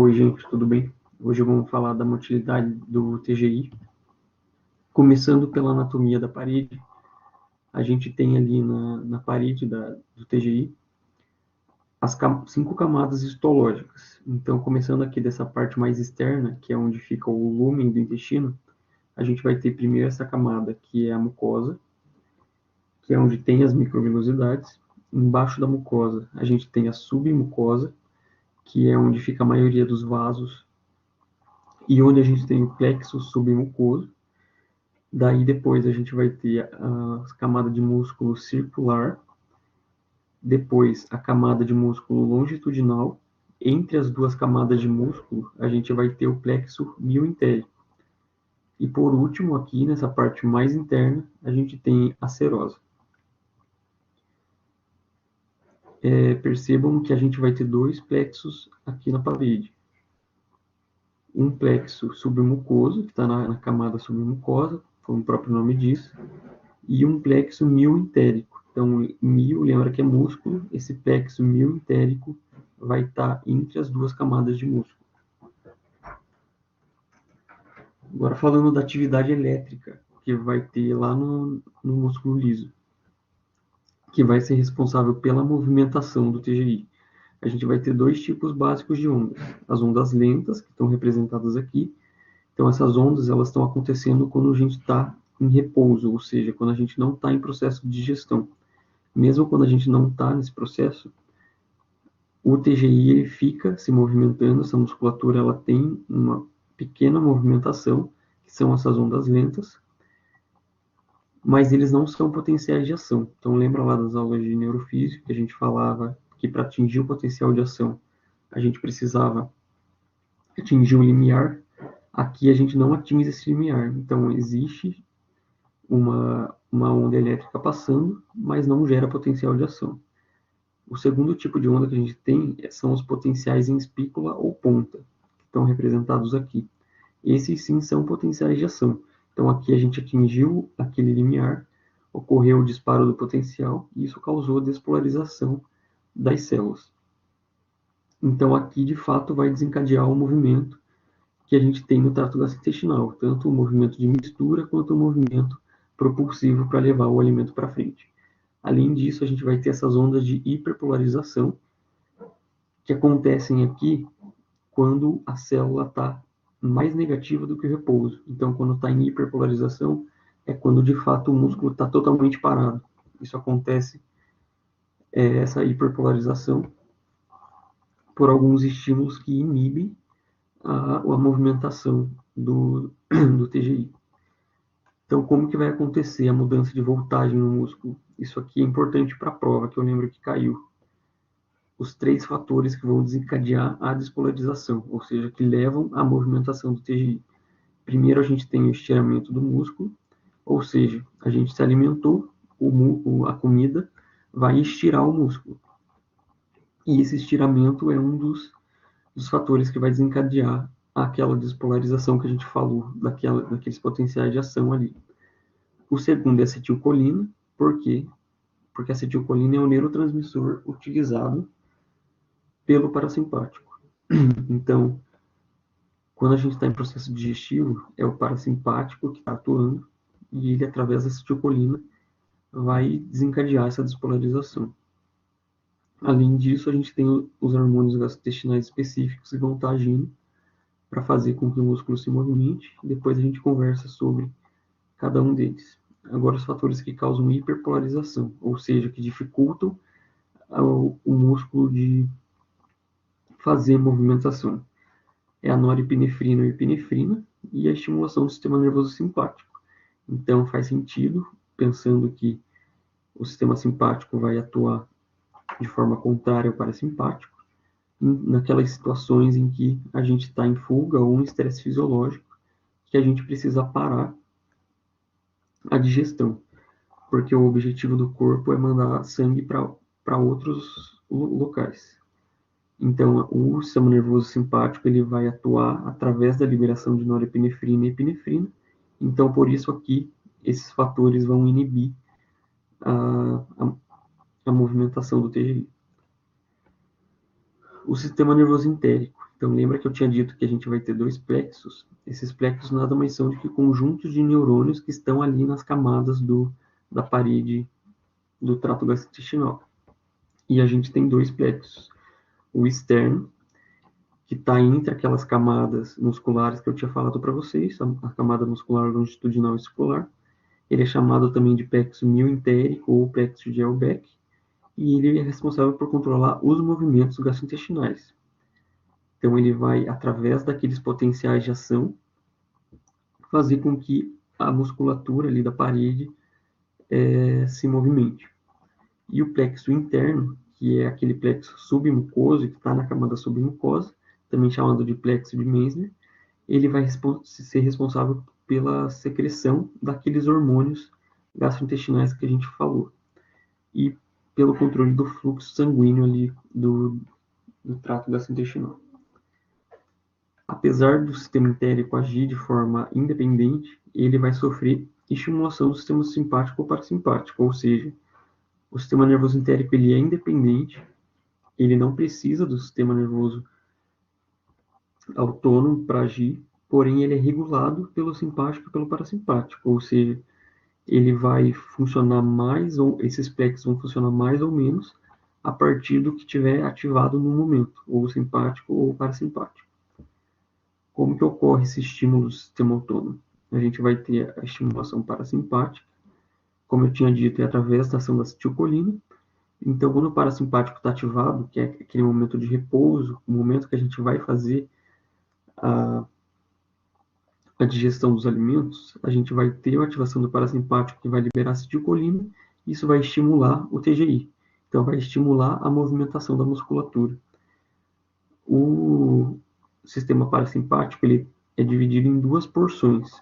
Oi, gente, tudo bem? Hoje vamos falar da motilidade do TGI. Começando pela anatomia da parede, a gente tem ali na parede do TGI as 5 camadas histológicas. Então, começando aqui dessa parte mais externa, que é onde fica o lúmen do intestino, a gente vai ter primeiro essa camada, que é a mucosa, que é onde tem as microvilosidades. Embaixo da mucosa, a gente tem a submucosa, que é onde fica a maioria dos vasos e onde a gente tem o plexo submucoso. Daí depois a gente vai ter a camada de músculo circular, depois a camada de músculo longitudinal. Entre as duas camadas de músculo, a gente vai ter o plexo mioentérico. E por último, aqui nessa parte mais interna, a gente tem a serosa. Percebam que a gente vai ter 2 plexos aqui na parede. Um plexo submucoso, que está na camada submucosa, como o próprio nome diz, e um plexo mioentérico. Então, mio, lembra que é músculo, esse plexo mioentérico vai estar entre as duas camadas de músculo. Agora, falando da atividade elétrica, que vai ter lá no músculo liso, que vai ser responsável pela movimentação do TGI. A gente vai ter 2 tipos básicos de ondas. As ondas lentas, que estão representadas aqui. Então, essas ondas elas estão acontecendo quando a gente está em repouso, ou seja, quando a gente não está em processo de digestão. Mesmo quando a gente não está nesse processo, o TGI ele fica se movimentando, essa musculatura ela tem uma pequena movimentação, que são essas ondas lentas, mas eles não são potenciais de ação. Então lembra lá das aulas de neurofísica que a gente falava que para atingir o potencial de ação a gente precisava atingir o limiar. Aqui a gente não atinge esse limiar, então existe uma onda elétrica passando, mas não gera potencial de ação. O segundo tipo de onda que a gente tem são os potenciais em espícula ou ponta, que estão representados aqui. Esses sim são potenciais de ação. Então aqui a gente atingiu aquele limiar, ocorreu o disparo do potencial e isso causou a despolarização das células. Então aqui de fato vai desencadear o movimento que a gente tem no trato gastrointestinal, tanto o movimento de mistura quanto o movimento propulsivo para levar o alimento para frente. Além disso, a gente vai ter essas ondas de hiperpolarização, que acontecem aqui quando a célula está mais negativa do que o repouso. Então, quando está em hiperpolarização, é quando de fato o músculo está totalmente parado. Isso acontece, essa hiperpolarização, por alguns estímulos que inibem a movimentação do TGI. Então, como que vai acontecer a mudança de voltagem no músculo? Isso aqui é importante para a prova, que eu lembro que caiu. Os 3 fatores que vão desencadear a despolarização, ou seja, que levam à movimentação do TGI. Primeiro, a gente tem o estiramento do músculo, ou seja, a gente se alimentou, a comida vai estirar o músculo. E esse estiramento é um dos fatores que vai desencadear aquela despolarização que a gente falou, daqueles potenciais de ação ali. O segundo é a acetilcolina. Por quê? Porque a acetilcolina é o neurotransmissor utilizado pelo parasimpático. Então, quando a gente está em processo digestivo, é o parasimpático que está atuando e ele, através da acetilcolina, vai desencadear essa despolarização. Além disso, a gente tem os hormônios gastrointestinais específicos que vão estar agindo para fazer com que o músculo se movimente. Depois a gente conversa sobre cada um deles. Agora, os fatores que causam hiperpolarização, ou seja, que dificultam o músculo de fazer movimentação. É a norepinefrina e epinefrina e a estimulação do sistema nervoso simpático. Então, faz sentido, pensando que o sistema simpático vai atuar de forma contrária ao parasimpático, naquelas situações em que a gente está em fuga ou em estresse fisiológico, que a gente precisa parar a digestão, porque o objetivo do corpo é mandar sangue para outros locais. Então, o sistema nervoso simpático ele vai atuar através da liberação de norepinefrina e epinefrina. Então, por isso aqui, esses fatores vão inibir a movimentação do TGI. O sistema nervoso entérico. Então, lembra que eu tinha dito que a gente vai ter dois plexos? Esses plexos nada mais são do que conjuntos de neurônios que estão ali nas camadas da parede do trato gastrointestinal. E a gente tem dois plexos. O externo, que está entre aquelas camadas musculares que eu tinha falado para vocês, a camada muscular longitudinal e circular. Ele é chamado também de plexo mioentérico ou plexo de Elbeck, e ele é responsável por controlar os movimentos gastrointestinais. Então, ele vai, através daqueles potenciais de ação, fazer com que a musculatura ali da parede se movimente. E o plexo interno, que é aquele plexo submucoso, que está na camada submucosa, também chamado de plexo de Meissner, ele vai ser responsável pela secreção daqueles hormônios gastrointestinais que a gente falou. E pelo controle do fluxo sanguíneo ali do trato gastrointestinal. Apesar do sistema entérico agir de forma independente, ele vai sofrer estimulação do sistema simpático ou parasimpático, ou seja, o sistema nervoso entérico ele é independente, ele não precisa do sistema nervoso autônomo para agir, porém ele é regulado pelo simpático e pelo parasimpático, ou seja, ele vai funcionar mais, ou esses plexos vão funcionar mais ou menos a partir do que tiver ativado no momento, ou simpático ou parasimpático. Como que ocorre esse estímulo do sistema autônomo? A gente vai ter a estimulação parasimpática, como eu tinha dito, é através da ação da acetilcolina. Então, quando o parasimpático está ativado, que é aquele momento de repouso, o momento que a gente vai fazer a digestão dos alimentos, a gente vai ter a ativação do parasimpático que vai liberar acetilcolina, e isso vai estimular o TGI. Então, vai estimular a movimentação da musculatura. O sistema parasimpático ele é dividido em duas porções,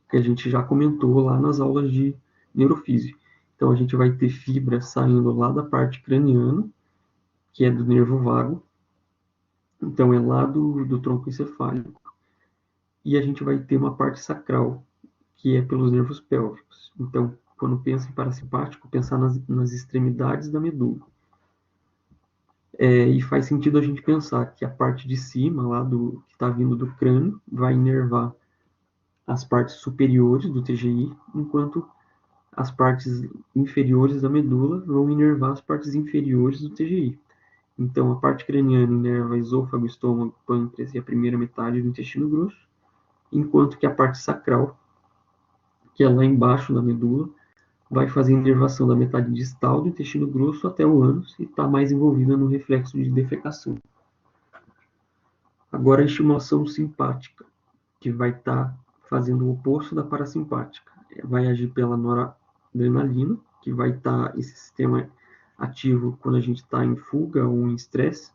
que a gente já comentou lá nas aulas de neurofísica. Então, a gente vai ter fibras saindo lá da parte craniana, que é do nervo vago. Então, é lá do tronco encefálico. E a gente vai ter uma parte sacral, que é pelos nervos pélvicos. Então, quando pensa em parasimpático, pensar nas extremidades da medula. E faz sentido a gente pensar que a parte de cima, lá que está vindo do crânio, vai inervar as partes superiores do TGI, enquanto as partes inferiores da medula vão inervar as partes inferiores do TGI. Então, a parte craniana inerva esôfago, estômago, pâncreas e a primeira metade do intestino grosso, enquanto que a parte sacral, que é lá embaixo da medula, vai fazer a inervação da metade distal do intestino grosso até o ânus e está mais envolvida no reflexo de defecação. Agora, a estimulação simpática, que vai estar fazendo o oposto da parasimpática. Vai agir pela noradrenalina, que vai estar esse sistema ativo quando a gente está em fuga ou em estresse.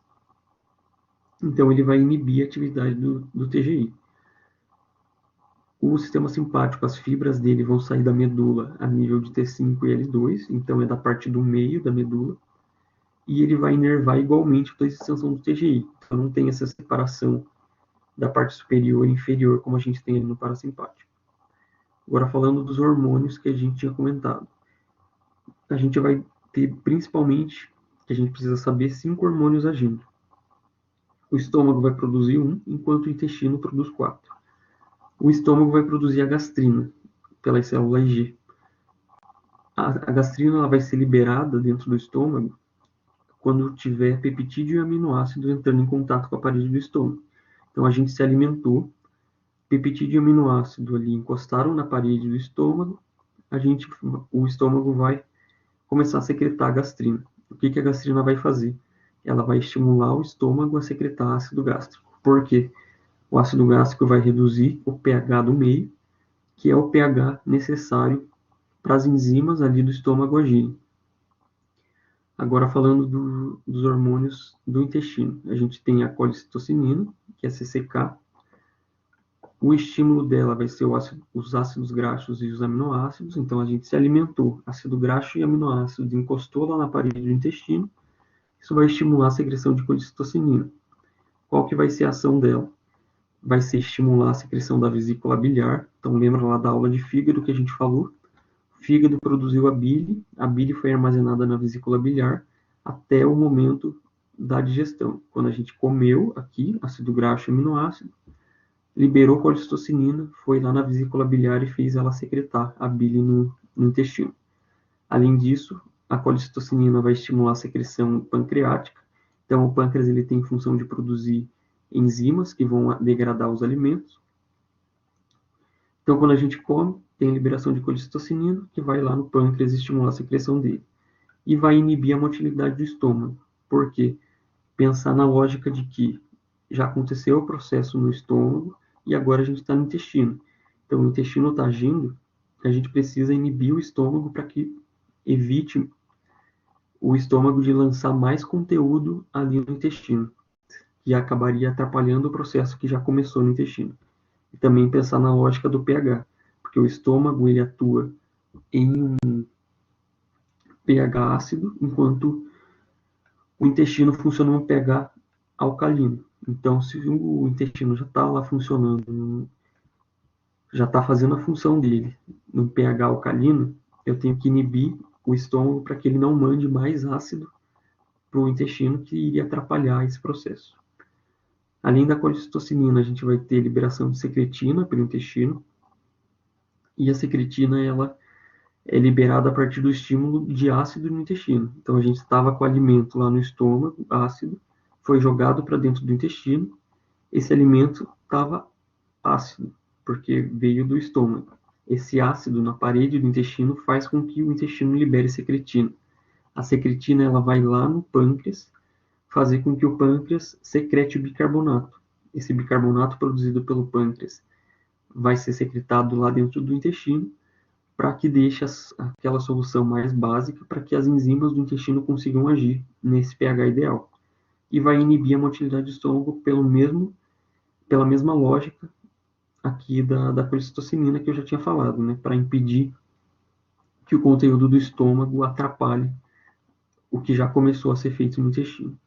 Então, ele vai inibir a atividade do TGI. O sistema simpático, as fibras dele vão sair da medula a nível de T5 e L2, então é da parte do meio da medula, e ele vai inervar igualmente toda a extensão do TGI. Então não tem essa separação da parte superior e inferior como a gente tem ali no parasimpático. Agora falando dos hormônios que a gente tinha comentado. A gente vai ter principalmente, que a gente precisa saber, 5 hormônios agindo. O estômago vai produzir 1, enquanto o intestino produz 4. O estômago vai produzir a gastrina, pelas células G. A gastrina ela vai ser liberada dentro do estômago quando tiver peptídeo e aminoácido entrando em contato com a parede do estômago. Então, a gente se alimentou, peptídeo e aminoácido ali encostaram na parede do estômago, o estômago vai começar a secretar a gastrina. O que a gastrina vai fazer? Ela vai estimular o estômago a secretar ácido gástrico. Por quê? O ácido gástrico vai reduzir o pH do meio, que é o pH necessário para as enzimas ali do estômago agirem. Agora falando dos hormônios do intestino. A gente tem a colicitocinina, que é CCK. O estímulo dela vai ser os ácidos graxos e os aminoácidos. Então a gente se alimentou, ácido graxo e aminoácidos encostou lá na parede do intestino. Isso vai estimular a secreção de colicitocinina. Qual que vai ser a ação dela? Vai ser estimular a secreção da vesícula biliar. Então, lembra lá da aula de fígado que a gente falou? O fígado produziu a bile foi armazenada na vesícula biliar até o momento da digestão. Quando a gente comeu aqui, ácido graxo e aminoácido, liberou colecistocinina, foi lá na vesícula biliar e fez ela secretar a bile no intestino. Além disso, a colecistocinina vai estimular a secreção pancreática. Então, o pâncreas ele tem função de produzir enzimas que vão degradar os alimentos. Então, quando a gente come, tem liberação de colecistocinina, que vai lá no pâncreas estimular a secreção dele. E vai inibir a motilidade do estômago. Por quê? Pensar na lógica de que já aconteceu o processo no estômago e agora a gente está no intestino. Então, o intestino está agindo, a gente precisa inibir o estômago para que evite o estômago de lançar mais conteúdo ali no intestino, que acabaria atrapalhando o processo que já começou no intestino. E também pensar na lógica do pH, porque o estômago ele atua em um pH ácido, enquanto o intestino funciona em um pH alcalino. Então, se o intestino já está lá funcionando, já está fazendo a função dele no pH alcalino, eu tenho que inibir o estômago para que ele não mande mais ácido para o intestino, que iria atrapalhar esse processo. Além da colecistocinina, a gente vai ter liberação de secretina pelo intestino, e a secretina ela é liberada a partir do estímulo de ácido no intestino. Então, a gente estava com o alimento lá no estômago, ácido, foi jogado para dentro do intestino, esse alimento estava ácido, porque veio do estômago. Esse ácido na parede do intestino faz com que o intestino libere secretina. A secretina ela vai lá no pâncreas, fazer com que o pâncreas secrete o bicarbonato. Esse bicarbonato produzido pelo pâncreas vai ser secretado lá dentro do intestino, para que deixe aquela solução mais básica para que as enzimas do intestino consigam agir nesse pH ideal. E vai inibir a motilidade do estômago pela mesma lógica aqui da colecistocinina que eu já tinha falado, né, para impedir que o conteúdo do estômago atrapalhe o que já começou a ser feito no intestino.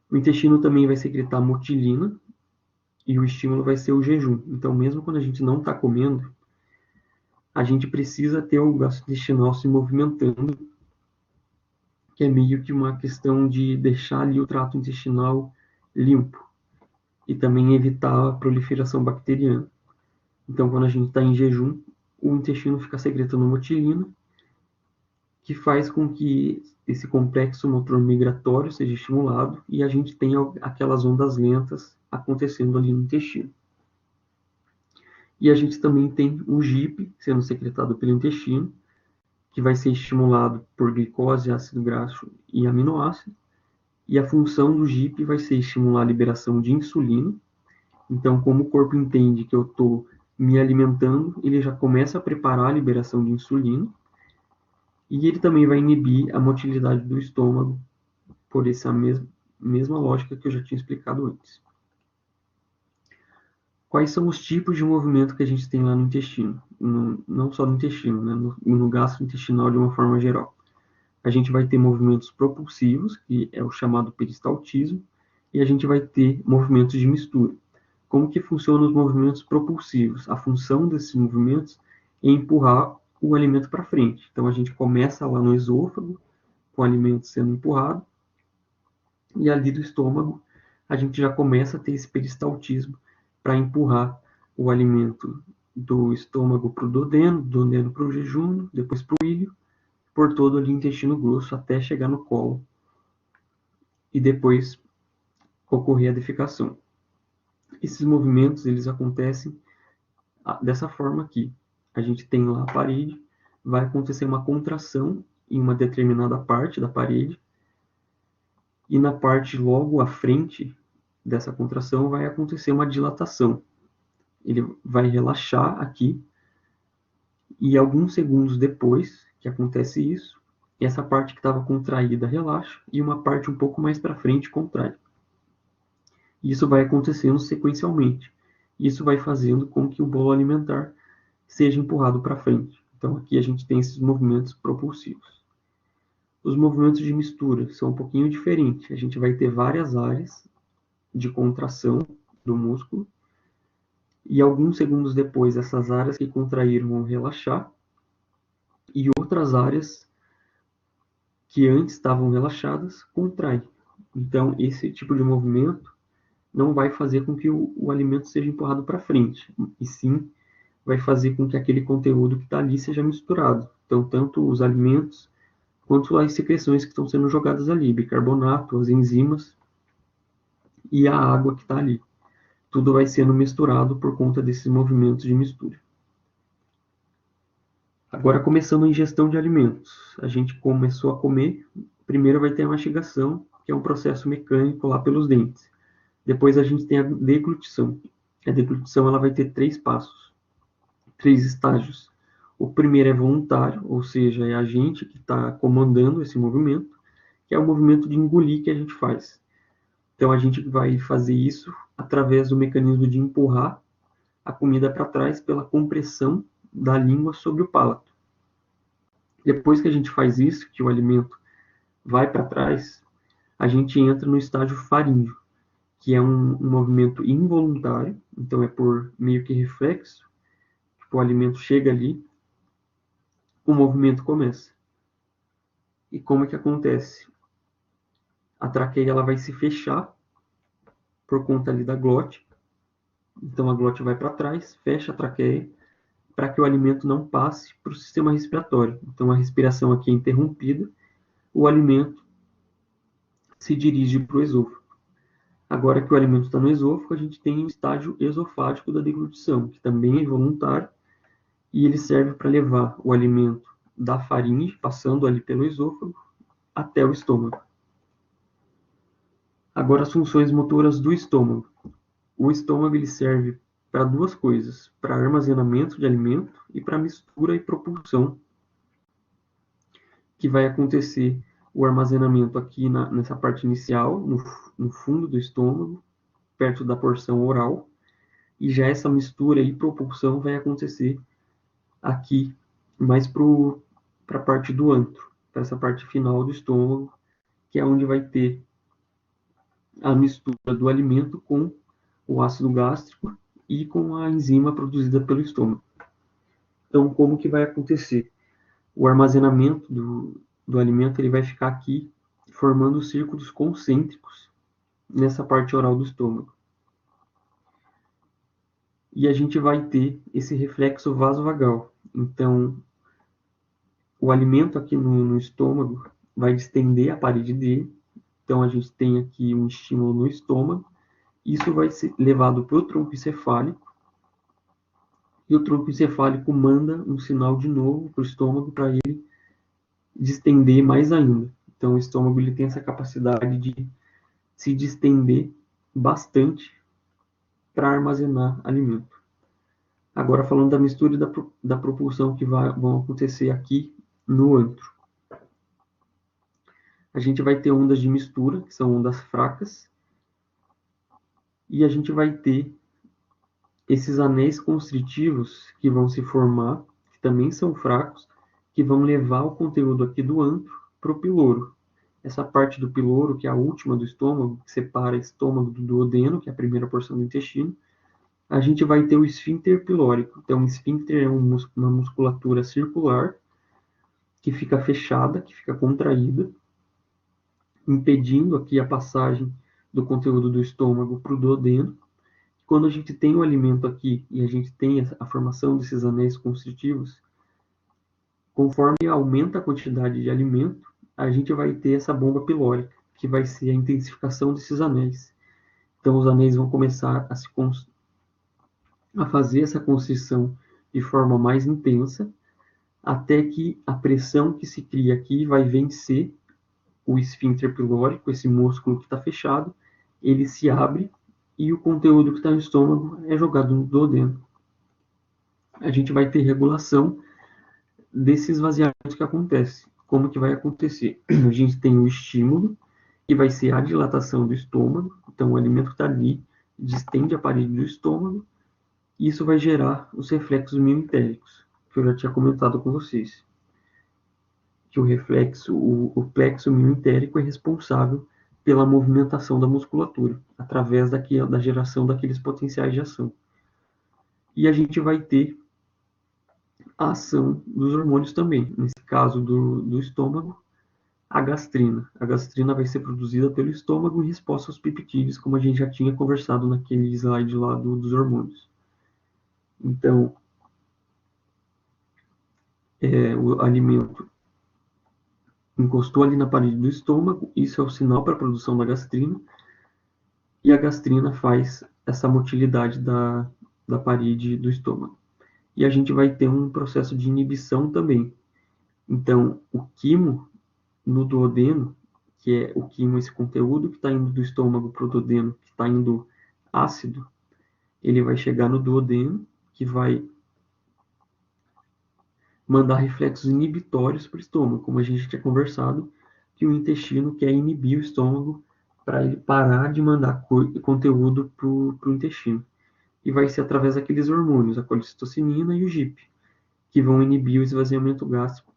O intestino também vai secretar motilina e o estímulo vai ser o jejum. Então, mesmo quando a gente não está comendo, a gente precisa ter o gastrointestinal se movimentando, que é meio que uma questão de deixar ali o trato intestinal limpo e também evitar a proliferação bacteriana. Então, quando a gente está em jejum, o intestino fica secretando motilina, que faz com que esse complexo motor migratório seja estimulado e a gente tenha aquelas ondas lentas acontecendo ali no intestino. E a gente também tem o GIP sendo secretado pelo intestino, que vai ser estimulado por glicose, ácido graxo e aminoácido. E a função do GIP vai ser estimular a liberação de insulina. Então, como o corpo entende que eu estou me alimentando, ele já começa a preparar a liberação de insulina. E ele também vai inibir a motilidade do estômago por essa mesma lógica que eu já tinha explicado antes. Quais são os tipos de movimento que a gente tem lá no intestino? Não só no intestino, né? no gastrointestinal de uma forma geral. A gente vai ter movimentos propulsivos, que é o chamado peristaltismo, e a gente vai ter movimentos de mistura. Como que funcionam os movimentos propulsivos? A função desses movimentos é empurrar o alimento para frente. Então, a gente começa lá no esôfago, com o alimento sendo empurrado, e ali do estômago, a gente já começa a ter esse peristaltismo para empurrar o alimento do estômago para o duodeno, do duodeno para o jejum, depois para o ilho, por todo ali o intestino grosso, até chegar no colo, e depois ocorrer a defecação. Esses movimentos, eles acontecem dessa forma aqui. A gente tem lá a parede, vai acontecer uma contração em uma determinada parte da parede, e na parte logo à frente dessa contração vai acontecer uma dilatação. Ele vai relaxar aqui, e alguns segundos depois que acontece isso, essa parte que estava contraída relaxa, e uma parte um pouco mais para frente contrai. Isso vai acontecendo sequencialmente. Isso vai fazendo com que o bolo alimentar seja empurrado para frente. Então, aqui a gente tem esses movimentos propulsivos. Os movimentos de mistura são um pouquinho diferentes. A gente vai ter várias áreas de contração do músculo, e alguns segundos depois, essas áreas que contraíram vão relaxar, e outras áreas que antes estavam relaxadas contraem. Então, esse tipo de movimento não vai fazer com que o alimento seja empurrado para frente, e sim vai fazer com que aquele conteúdo que está ali seja misturado. Então, tanto os alimentos quanto as secreções que estão sendo jogadas ali, bicarbonato, as enzimas e a água que está ali. Tudo vai sendo misturado por conta desses movimentos de mistura. Agora, começando a ingestão de alimentos. A gente começou a comer, primeiro vai ter a mastigação, que é um processo mecânico lá pelos dentes. Depois a gente tem a deglutição. A deglutição ela vai ter 3 passos, 3 estágios. O primeiro é voluntário, ou seja, é a gente que está comandando esse movimento, que é o movimento de engolir que a gente faz. Então a gente vai fazer isso através do mecanismo de empurrar a comida para trás pela compressão da língua sobre o palato. Depois que a gente faz isso, que o alimento vai para trás, a gente entra no estágio faríngeo, que é um movimento involuntário, então é por meio que reflexo, tipo, o alimento chega ali, o movimento começa. E como é que acontece? A traqueia ela vai se fechar por conta ali da glote, então a glote vai para trás, fecha a traqueia, para que o alimento não passe para o sistema respiratório. Então a respiração aqui é interrompida, o alimento se dirige para o esôfago. Agora que o alimento está no esôfago, a gente tem o estágio esofágico da deglutição, que também é voluntário, e ele serve para levar o alimento da faringe, passando ali pelo esôfago, até o estômago. Agora as funções motoras do estômago. O estômago ele serve para 2 coisas, para armazenamento de alimento e para mistura e propulsão, que vai acontecer o armazenamento aqui nessa parte inicial, no fundo do estômago, perto da porção oral, e já essa mistura e propulsão vai acontecer aqui, mais para a parte do antro, para essa parte final do estômago, que é onde vai ter a mistura do alimento com o ácido gástrico e com a enzima produzida pelo estômago. Então, como que vai acontecer? O armazenamento do alimento ele vai ficar aqui, formando círculos concêntricos nessa parte oral do estômago. E a gente vai ter esse reflexo vasovagal. Então, o alimento aqui no estômago vai distender a parede dele. Então, a gente tem aqui um estímulo no estômago. Isso vai ser levado para o tronco encefálico. E o tronco encefálico manda um sinal de novo para o estômago para ele distender mais ainda. Então, o estômago ele tem essa capacidade de se distender bastante para armazenar alimento. Agora, falando da mistura e da propulsão que vão acontecer aqui no antro. A gente vai ter ondas de mistura, que são ondas fracas, e a gente vai ter esses anéis constritivos que vão se formar, que também são fracos, que vão levar o conteúdo aqui do antro para o piloro. Essa parte do piloro, que é a última do estômago, que separa o estômago do duodeno, que é a primeira porção do intestino, a gente vai ter o esfíncter pilórico. Então, o esfíncter é uma musculatura circular que fica fechada, que fica contraída, impedindo aqui a passagem do conteúdo do estômago para o duodeno. Quando a gente tem o alimento aqui e a gente tem a formação desses anéis constritivos, conforme aumenta a quantidade de alimento, a gente vai ter essa bomba pilórica, que vai ser a intensificação desses anéis. Então, os anéis vão começar a fazer essa constrição de forma mais intensa, até que a pressão que se cria aqui vai vencer o esfíncter pilórico, esse músculo que está fechado, ele se abre e o conteúdo que está no estômago é jogado no duodeno. A gente vai ter regulação desses esvaziamentos que acontece. Como que vai acontecer? A gente tem o estímulo, que vai ser a dilatação do estômago, então o alimento está ali, distende a parede do estômago, e isso vai gerar os reflexos mioentéricos, que eu já tinha comentado com vocês. Que o reflexo, o plexo mioentérico é responsável pela movimentação da musculatura, através da geração daqueles potenciais de ação. E a gente vai ter a ação dos hormônios também, nesse caso do estômago, a gastrina. A gastrina vai ser produzida pelo estômago em resposta aos peptídeos, como a gente já tinha conversado naquele slide lá dos hormônios. Então, o alimento encostou ali na parede do estômago, isso é o sinal para a produção da gastrina, e a gastrina faz essa motilidade da parede do estômago. E a gente vai ter um processo de inibição também. Então, o quimo no duodeno, que é o quimo, esse conteúdo que está indo do estômago para o duodeno, que está indo ácido, ele vai chegar no duodeno, que vai mandar reflexos inibitórios para o estômago, como a gente tinha conversado, que o intestino quer inibir o estômago para ele parar de mandar conteúdo para o intestino. E vai ser através daqueles hormônios, a colicistocinina e o GIP, que vão inibir o esvaziamento gástrico.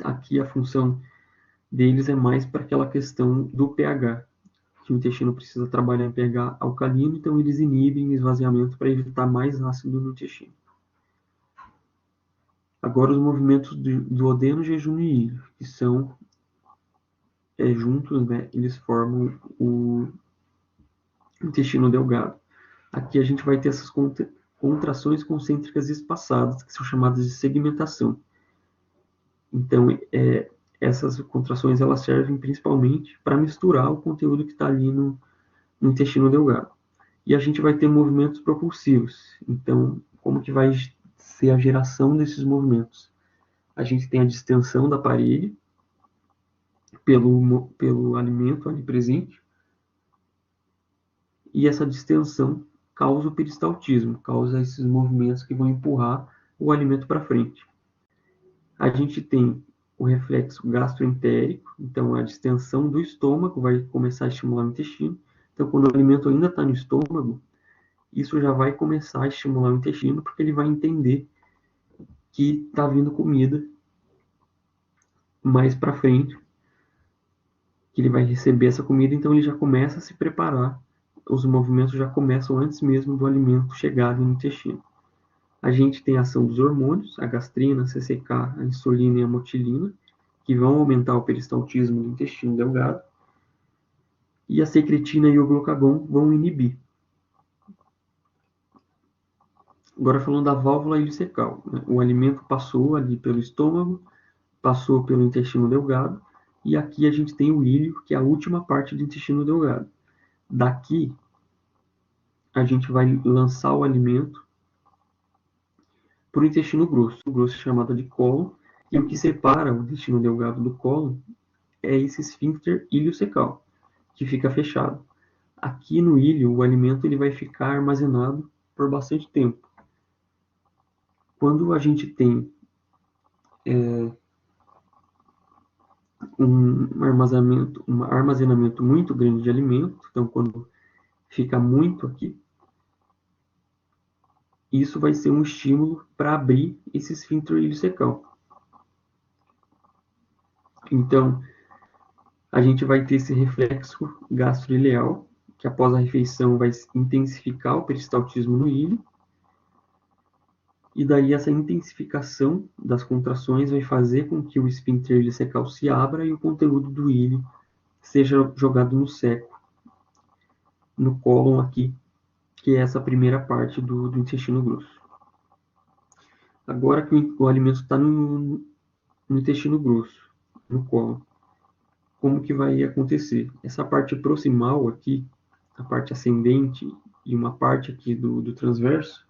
Aqui a função deles é mais para aquela questão do pH, que o intestino precisa trabalhar em pH alcalino, então eles inibem o esvaziamento para evitar mais ácido no intestino. Agora os movimentos do duodeno, jejum e ilho, que são juntos, né, eles formam o intestino delgado. Aqui a gente vai ter essas contrações concêntricas espaçadas, que são chamadas de segmentação. Então, essas contrações elas servem principalmente para misturar o conteúdo que está ali no intestino delgado. E a gente vai ter movimentos propulsivos. Então, como que vai ser a geração desses movimentos? A gente tem a distensão da parede pelo alimento ali presente, e essa distensão causa o peristaltismo, causa esses movimentos que vão empurrar o alimento para frente. A gente tem o reflexo gastroentérico, então a distensão do estômago vai começar a estimular o intestino. Então, quando o alimento ainda está no estômago, isso já vai começar a estimular o intestino, porque ele vai entender que está vindo comida mais para frente, que ele vai receber essa comida, então ele já começa a se preparar. Os movimentos já começam antes mesmo do alimento chegar no intestino. A gente tem a ação dos hormônios, a gastrina, a CCK, a insulina e a motilina, que vão aumentar o peristaltismo do intestino delgado. E a secretina e o glucagon vão inibir. Agora falando da válvula ileocecal, né? O alimento passou ali pelo estômago, passou pelo intestino delgado, e aqui a gente tem o íleo, que é a última parte do intestino delgado. Daqui, a gente vai lançar o alimento para o intestino grosso. O grosso é chamado de cólon, e o que separa o intestino delgado do cólon é esse esfíncter iliocecal, que fica fechado. Aqui no íleo, o alimento ele vai ficar armazenado por bastante tempo. Quando a gente tem um armazenamento muito grande de alimento, então quando fica muito aqui, isso vai ser um estímulo para abrir esse esfíncter iliocecal. Então, a gente vai ter esse reflexo gastroileal, que após a refeição vai intensificar o peristaltismo no íleo, e daí essa intensificação das contrações vai fazer com que o esfíncter iliocecal se abra e o conteúdo do íleo seja jogado no seco, no cólon aqui, que é essa primeira parte do intestino grosso. Agora que o alimento está no intestino grosso, no cólon, como que vai acontecer? Essa parte proximal aqui, a parte ascendente e uma parte aqui do transverso,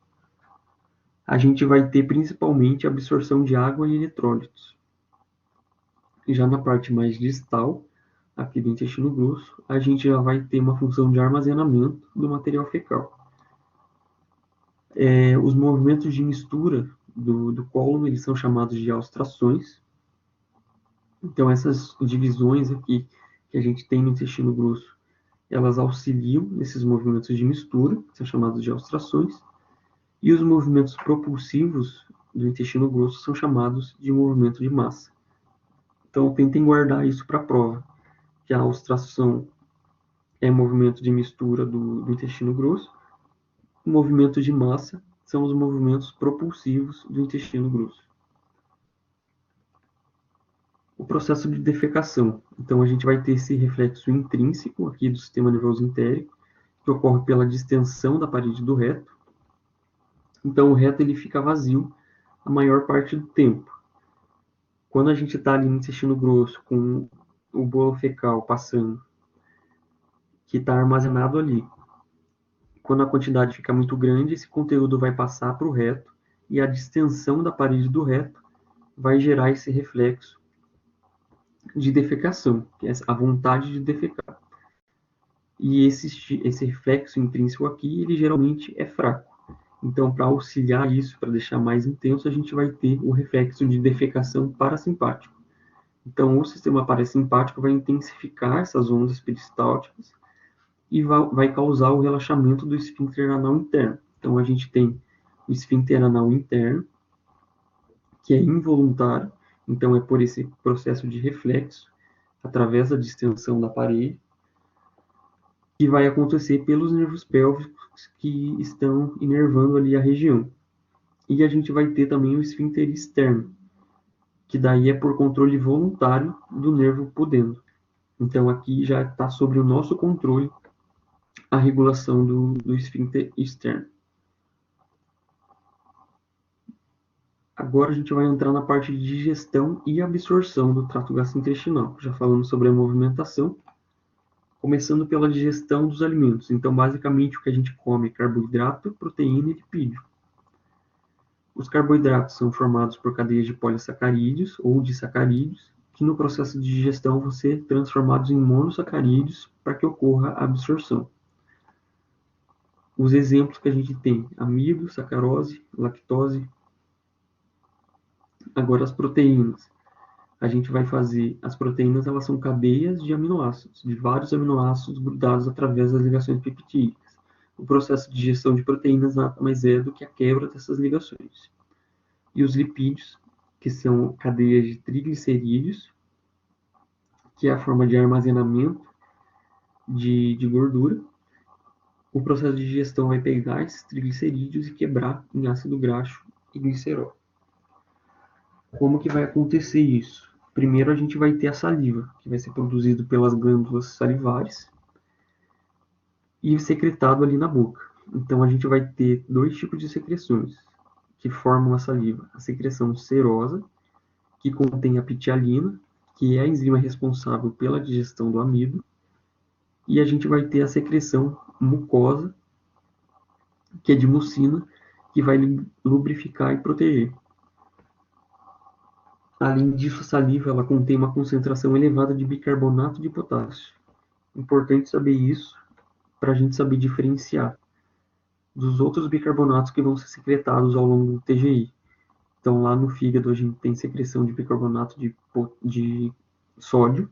a gente vai ter principalmente absorção de água e eletrólitos. E já na parte mais distal, aqui do intestino grosso, a gente já vai ter uma função de armazenamento do material fecal. Os movimentos de mistura do cólon, eles são chamados de austrações. Então, essas divisões aqui que a gente tem no intestino grosso, elas auxiliam nesses movimentos de mistura, que são chamados de austrações, e os movimentos propulsivos do intestino grosso são chamados de movimento de massa. Então, tentem guardar isso para a prova, que a austração é movimento de mistura do intestino grosso, o movimento de massa são os movimentos propulsivos do intestino grosso. o processo de defecação. Então, a gente vai ter esse reflexo intrínseco aqui do sistema nervoso entérico, que ocorre pela distensão da parede do reto. Então, o reto ele fica vazio a maior parte do tempo. Quando a gente está ali no intestino grosso, com o bolo fecal passando, que está armazenado ali, quando a quantidade fica muito grande, esse conteúdo vai passar para o reto, e a distensão da parede do reto vai gerar esse reflexo de defecação, que é a vontade de defecar. E esse reflexo intrínseco aqui, ele geralmente é fraco. Então, para auxiliar isso, para deixar mais intenso, a gente vai ter o reflexo de defecação parasimpático. Então, o sistema parasimpático vai intensificar essas ondas peristálticas e vai causar o relaxamento do esfíncter anal interno. Então, a gente tem o esfíncter anal interno, que é involuntário, então é por esse processo de reflexo, através da distensão da parede, que vai acontecer pelos nervos pélvicos que estão inervando ali a região. E a gente vai ter também o esfíncter externo, que daí é por controle voluntário do nervo pudendo. Então aqui já está sobre o nosso controle a regulação do esfíncter externo. Agora a gente vai entrar na parte de digestão e absorção do trato gastrointestinal. Já falamos sobre a movimentação, começando pela digestão dos alimentos. Então, basicamente, o que a gente come é carboidrato, proteína e lipídio. Os carboidratos são formados por cadeias de polissacarídeos ou disacarídeos, que no processo de digestão vão ser transformados em monossacarídeos para que ocorra a absorção. Os exemplos que a gente tem: amido, sacarose, lactose. Agora, as proteínas. A gente vai fazer, as proteínas, elas são cadeias de aminoácidos, de vários aminoácidos grudados através das ligações peptídicas. O processo de digestão de proteínas nada mais é do que a quebra dessas ligações. E os lipídios, que são cadeias de triglicerídeos, que é a forma de armazenamento de gordura. O processo de digestão vai pegar esses triglicerídeos e quebrar em ácido graxo e glicerol. Como que vai acontecer isso? Primeiro a gente vai ter a saliva, que vai ser produzido pelas glândulas salivares e secretado ali na boca. Então a gente vai ter dois tipos de secreções que formam a saliva. A secreção serosa, que contém a pitialina, que é a enzima responsável pela digestão do amido, e a gente vai ter a secreção mucosa, que é de mucina, que vai lubrificar e proteger. Além disso, a saliva ela contém uma concentração elevada de bicarbonato de potássio. Importante saber isso para a gente saber diferenciar dos outros bicarbonatos que vão ser secretados ao longo do TGI. Então, lá no fígado, a gente tem secreção de bicarbonato de sódio,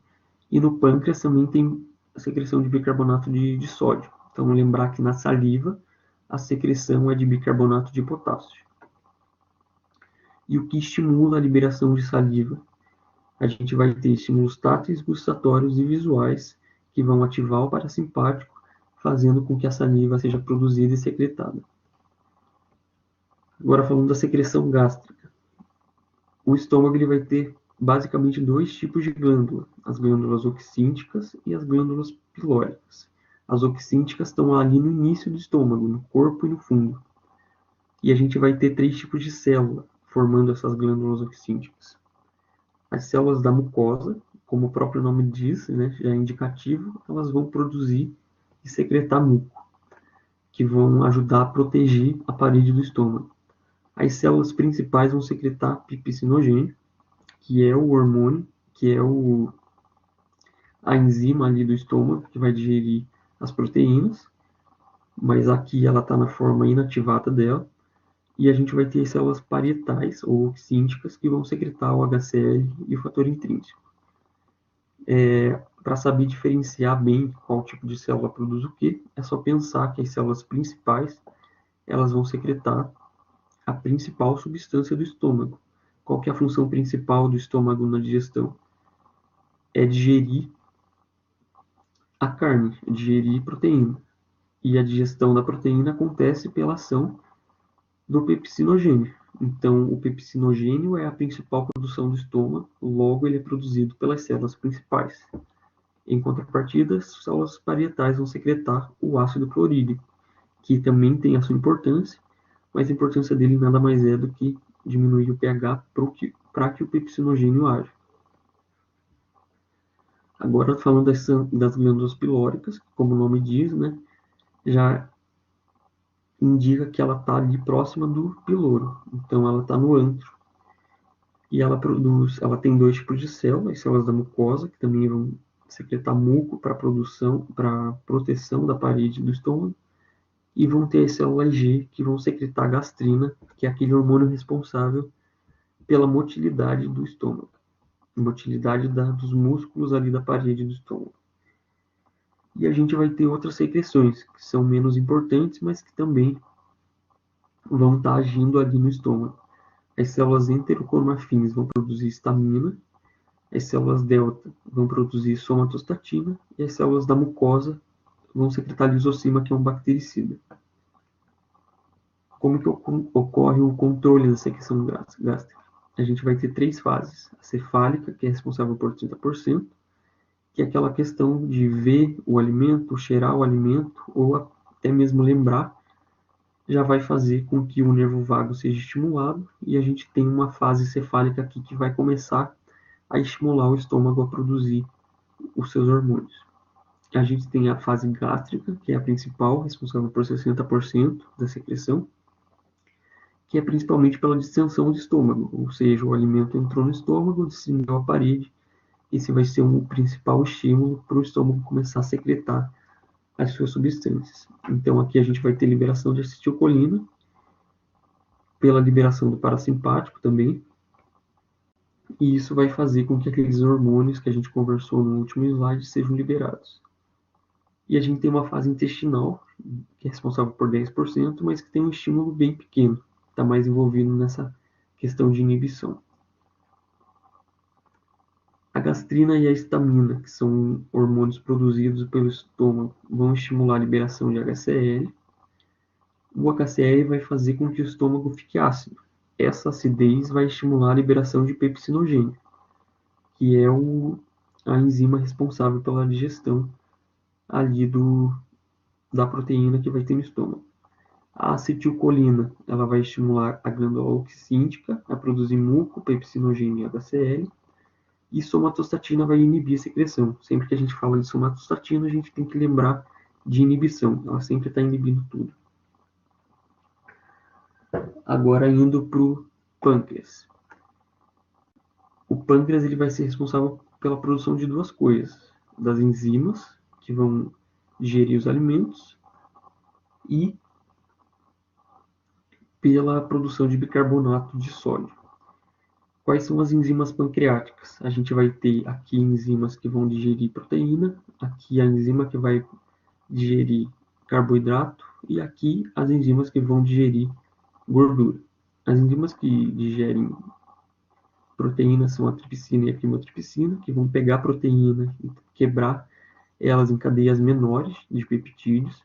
e no pâncreas também tem a secreção de bicarbonato de sódio. Então, lembrar que na saliva, a secreção é de bicarbonato de potássio. E o que estimula a liberação de saliva? A gente vai ter estímulos táteis, gustatórios e visuais, que vão ativar o parasimpático, fazendo com que a saliva seja produzida e secretada. Agora falando da secreção gástrica. O estômago ele vai ter basicamente dois tipos de glândula, as glândulas oxínticas e as glândulas pilóricas. As oxínticas estão ali no início do estômago, no corpo e no fundo. E a gente vai ter três tipos de célula formando essas glândulas oxínticas. As células da mucosa, como o próprio nome diz, né, já é indicativo, elas vão produzir e secretar muco, que vão ajudar a proteger a parede do estômago. As células principais vão secretar pipicinogênio, que é o hormônio, que é a enzima ali do estômago, que vai digerir as proteínas, mas aqui ela está na forma inativada dela. E a gente vai ter as células parietais, ou oxínticas, que vão secretar o HCl e o fator intrínseco. Para saber diferenciar bem qual tipo de célula produz o que, é só pensar que as células principais elas vão secretar a principal substância do estômago. Qual que é a função principal do estômago na digestão? É digerir a carne, é digerir proteína. E a digestão da proteína acontece pela ação do pepsinogênio. Então, o pepsinogênio é a principal produção do estômago, logo ele é produzido pelas células principais. Em contrapartida, as células parietais vão secretar o ácido clorídrico, que também tem a sua importância, mas a importância dele nada mais é do que diminuir o pH para que o pepsinogênio haja. Agora, falando das glândulas pilóricas, como o nome diz, né, já indica que ela está ali próxima do piloro, então ela está no antro. E ela tem dois tipos de células, as células da mucosa, que também vão secretar muco para proteção da parede do estômago, e vão ter as células G, que vão secretar gastrina, que é aquele hormônio responsável pela motilidade do estômago, motilidade dos músculos ali da parede do estômago. E a gente vai ter outras secreções, que são menos importantes, mas que também vão estar agindo ali no estômago. As células enterocromafins vão produzir histamina, as células delta vão produzir somatostatina e as células da mucosa vão secretar lisocima, que é um bactericida. Como que ocorre o controle da secreção gástrica? A gente vai ter três fases. A cefálica, que é responsável por 30%, que é aquela questão de ver o alimento, cheirar o alimento, ou até mesmo lembrar, já vai fazer com que o nervo vago seja estimulado, e a gente tem uma fase cefálica aqui que vai começar a estimular o estômago a produzir os seus hormônios. A gente tem a fase gástrica, que é a principal, responsável por 60% da secreção, que é principalmente pela distensão do estômago, ou seja, o alimento entrou no estômago, descendeu a parede, esse vai ser o principal estímulo para o estômago começar a secretar as suas substâncias. Então aqui a gente vai ter liberação de acetilcolina, pela liberação do parasimpático também, e isso vai fazer com que aqueles hormônios que a gente conversou no último slide sejam liberados. E a gente tem uma fase intestinal, que é responsável por 10%, mas que tem um estímulo bem pequeno, está mais envolvido nessa questão de inibição. A gastrina e a histamina, que são hormônios produzidos pelo estômago, vão estimular a liberação de HCl. O HCl vai fazer com que o estômago fique ácido. Essa acidez vai estimular a liberação de pepsinogênio, que é a enzima responsável pela digestão ali da proteína que vai ter no estômago. A acetilcolina, ela vai estimular a glândula oxíntica a produzir muco, pepsinogênio e HCl. E somatostatina vai inibir a secreção. Sempre que a gente fala de somatostatina, a gente tem que lembrar de inibição. Ela sempre está inibindo tudo. Agora indo para o pâncreas. O pâncreas ele vai ser responsável pela produção de duas coisas. Das enzimas, que vão digerir os alimentos, e pela produção de bicarbonato de sódio. Quais são as enzimas pancreáticas? A gente vai ter aqui enzimas que vão digerir proteína, aqui a enzima que vai digerir carboidrato e aqui as enzimas que vão digerir gordura. As enzimas que digerem proteína são a tripsina e a quimotripsina, que vão pegar a proteína e quebrar elas em cadeias menores de peptídeos.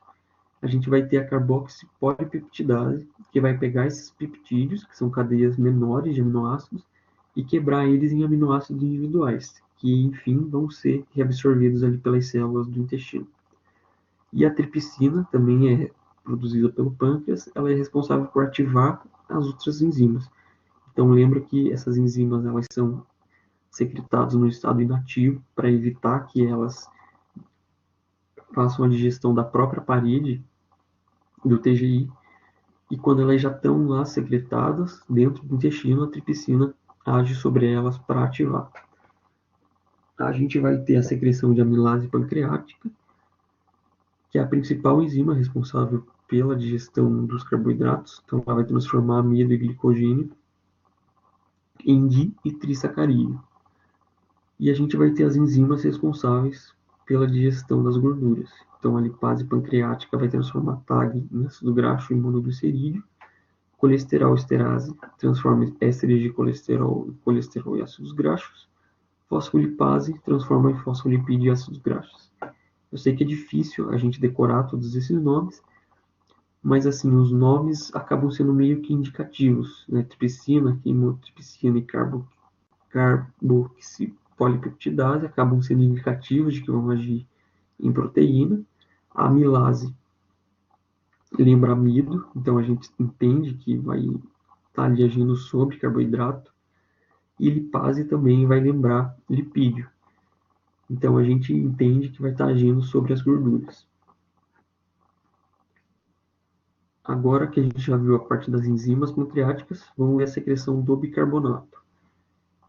A gente vai ter a carboxipolipeptidase, que vai pegar esses peptídeos, que são cadeias menores de aminoácidos, e quebrar eles em aminoácidos individuais, que enfim vão ser reabsorvidos ali pelas células do intestino. E a tripsina também é produzida pelo pâncreas, ela é responsável por ativar as outras enzimas. Então lembra que essas enzimas elas são secretadas no estado inativo para evitar que elas façam a digestão da própria parede do TGI, e quando elas já estão lá secretadas dentro do intestino, a tripsina age sobre elas para ativar. A gente vai ter a secreção de amilase pancreática, que é a principal enzima responsável pela digestão dos carboidratos. Então, ela vai transformar amido e glicogênio em di e trisacarídeo. E a gente vai ter as enzimas responsáveis pela digestão das gorduras. Então, a lipase pancreática vai transformar TAG em ácido graxo e monoglicerídeo. Colesterol esterase transforma ésteres de colesterol e ácidos graxos. Fosfolipase transforma em fosfolipídio e ácidos graxos. Eu sei que é difícil a gente decorar todos esses nomes, mas assim, os nomes acabam sendo meio que indicativos, né? Tripsina, quimotripsina e carboxipolipeptidase acabam sendo indicativos de que vão agir em proteína. A amilase lembra amido, então a gente entende que vai estar ali agindo sobre carboidrato. E lipase também vai lembrar lipídio. Então a gente entende que vai estar agindo sobre as gorduras. Agora que a gente já viu a parte das enzimas pancreáticas, vamos ver a secreção do bicarbonato.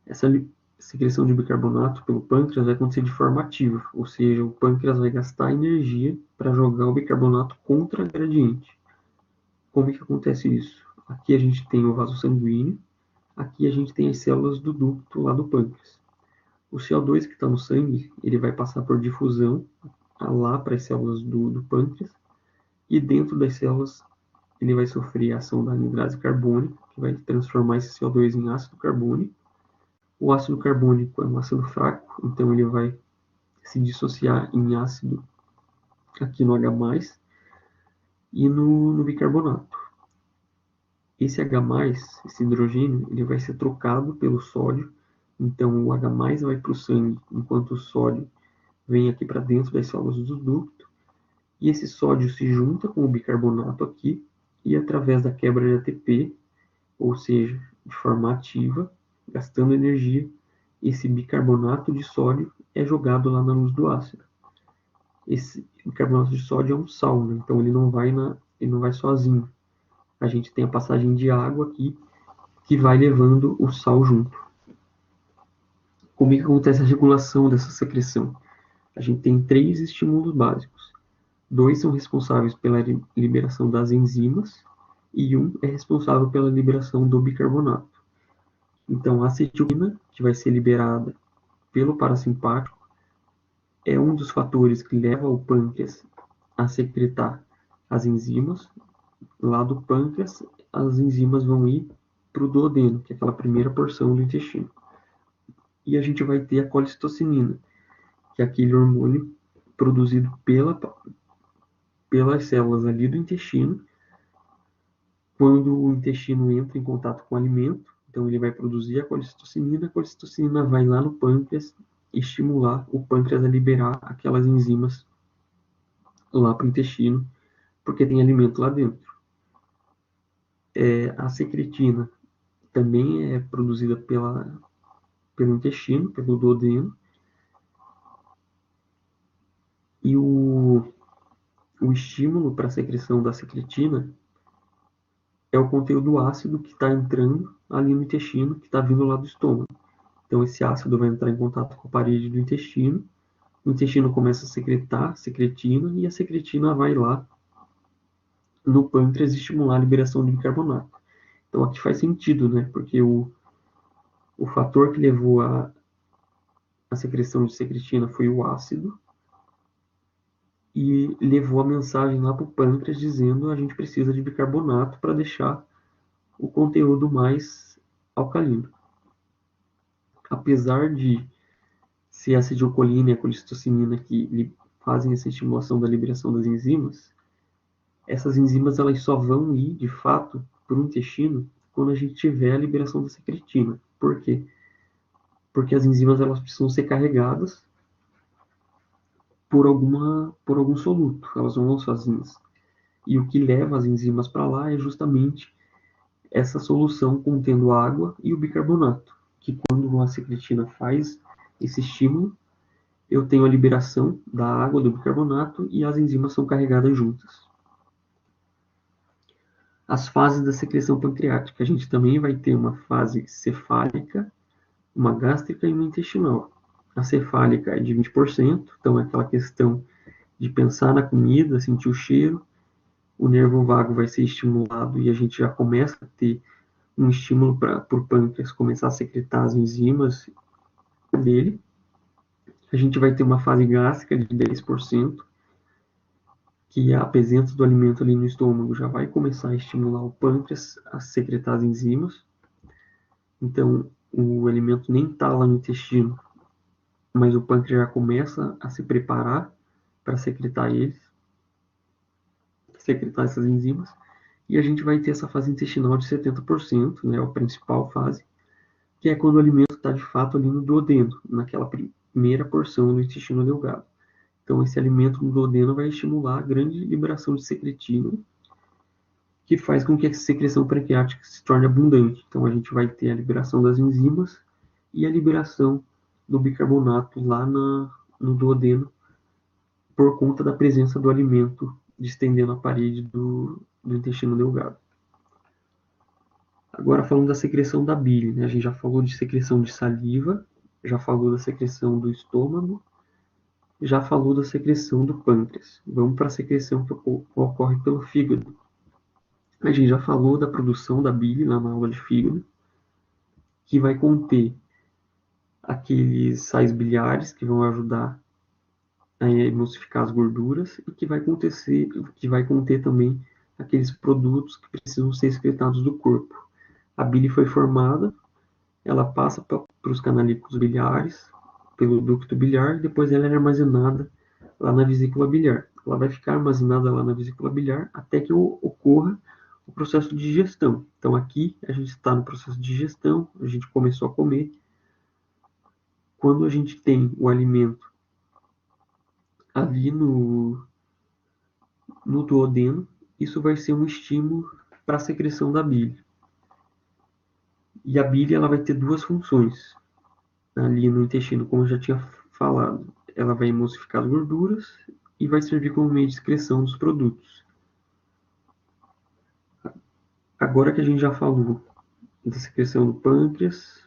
Essa secreção de bicarbonato pelo pâncreas vai acontecer de forma ativa, ou seja, o pâncreas vai gastar energia para jogar o bicarbonato contra a gradiente. Como é que acontece isso? Aqui a gente tem o vaso sanguíneo, aqui a gente tem as células do ducto lá do pâncreas. O CO2 que está no sangue, ele vai passar por difusão lá para as células do pâncreas, e dentro das células ele vai sofrer a ação da anidrase carbônica, que vai transformar esse CO2 em ácido carbônico. O ácido carbônico é um ácido fraco, então ele vai se dissociar em ácido aqui no H+, e no bicarbonato. Esse H+, esse hidrogênio, ele vai ser trocado pelo sódio, então o H+ vai para o sangue, enquanto o sódio vem aqui para dentro das células do ducto, e esse sódio se junta com o bicarbonato aqui, e através da quebra de ATP, ou seja, de forma ativa, gastando energia, esse bicarbonato de sódio é jogado lá na luz do ácido. Esse bicarbonato de sódio é um sal, né? Então ele não vai sozinho. A gente tem a passagem de água aqui que vai levando o sal junto. Como é que acontece a regulação dessa secreção? A gente tem 3 estímulos básicos. 2 são responsáveis pela liberação das enzimas e 1 é responsável pela liberação do bicarbonato. Então, a acetilcolina, que vai ser liberada pelo parasimpático, é um dos fatores que leva o pâncreas a secretar as enzimas. Lá do pâncreas, as enzimas vão ir para o duodeno, que é aquela primeira porção do intestino. E a gente vai ter a colecistocinina, que é aquele hormônio produzido pelas células ali do intestino, quando o intestino entra em contato com o alimento. Então ele vai produzir a colecistocinina vai lá no pâncreas estimular o pâncreas a liberar aquelas enzimas lá para o intestino, porque tem alimento lá dentro. A secretina também é produzida pelo intestino, pelo duodeno, e o estímulo para a secreção da secretina é o conteúdo ácido que está entrando ali no intestino, que está vindo lá do estômago. Então esse ácido vai entrar em contato com a parede do intestino, o intestino começa a secretar secretina, e a secretina vai lá no pâncreas estimular a liberação de bicarbonato. Então aqui faz sentido, né? Porque o fator que levou a secreção de secretina foi o ácido, e levou a mensagem lá para o pâncreas dizendo a gente precisa de bicarbonato para deixar o conteúdo mais alcalino. Apesar de ser a acetilcolina e a colecistocinina que fazem essa estimulação da liberação das enzimas, essas enzimas elas só vão ir, de fato, para o intestino quando a gente tiver a liberação da secretina. Por quê? Porque as enzimas elas precisam ser carregadas por algum soluto, elas não vão sozinhas. E o que leva as enzimas para lá é justamente essa solução contendo água e o bicarbonato, que quando a secretina faz esse estímulo, eu tenho a liberação da água, do bicarbonato, e as enzimas são carregadas juntas. As fases da secreção pancreática. A gente também vai ter uma fase cefálica, uma gástrica e uma intestinal. A cefálica é de 20%, então é aquela questão de pensar na comida, sentir o cheiro. O nervo vago vai ser estimulado e a gente já começa a ter um estímulo para o pâncreas começar a secretar as enzimas dele. A gente vai ter uma fase gástrica de 10%, que a presença do alimento ali no estômago já vai começar a estimular o pâncreas a secretar as enzimas. Então, o alimento nem está lá no intestino, mas o pâncreas já começa a se preparar para secretar eles. secretar essas enzimas. E a gente vai ter essa fase intestinal de 70%, né, a principal fase, que é quando o alimento está de fato ali no duodeno, naquela primeira porção do intestino delgado. Então, esse alimento no duodeno vai estimular a grande liberação de secretina, que faz com que a secreção pancreática se torne abundante. Então, a gente vai ter a liberação das enzimas e a liberação do bicarbonato lá no duodeno, por conta da presença do alimento distendendo a parede do intestino delgado. Agora, falando da secreção da bile, né? A gente já falou de secreção de saliva, já falou da secreção do estômago, já falou da secreção do pâncreas. Vamos para a secreção que ocorre pelo fígado. A gente já falou da produção da bile lá na aula de fígado, que vai conter aqueles sais biliares que vão ajudar a emulsificar as gorduras e que vai conter também aqueles produtos que precisam ser excretados do corpo. A bile foi formada, ela passa para os canalículos biliares, pelo ducto biliar, e depois ela é armazenada lá na vesícula biliar. Ela vai ficar armazenada lá na vesícula biliar até que ocorra o processo de digestão. Então aqui a gente está no processo de digestão, a gente começou a comer. Quando a gente tem o alimento ali no duodeno, isso vai ser um estímulo para a secreção da bile. E a bile ela vai ter duas funções ali no intestino, como eu já tinha falado. Ela vai emulsificar as gorduras e vai servir como meio de excreção dos produtos. Agora que a gente já falou da secreção do pâncreas,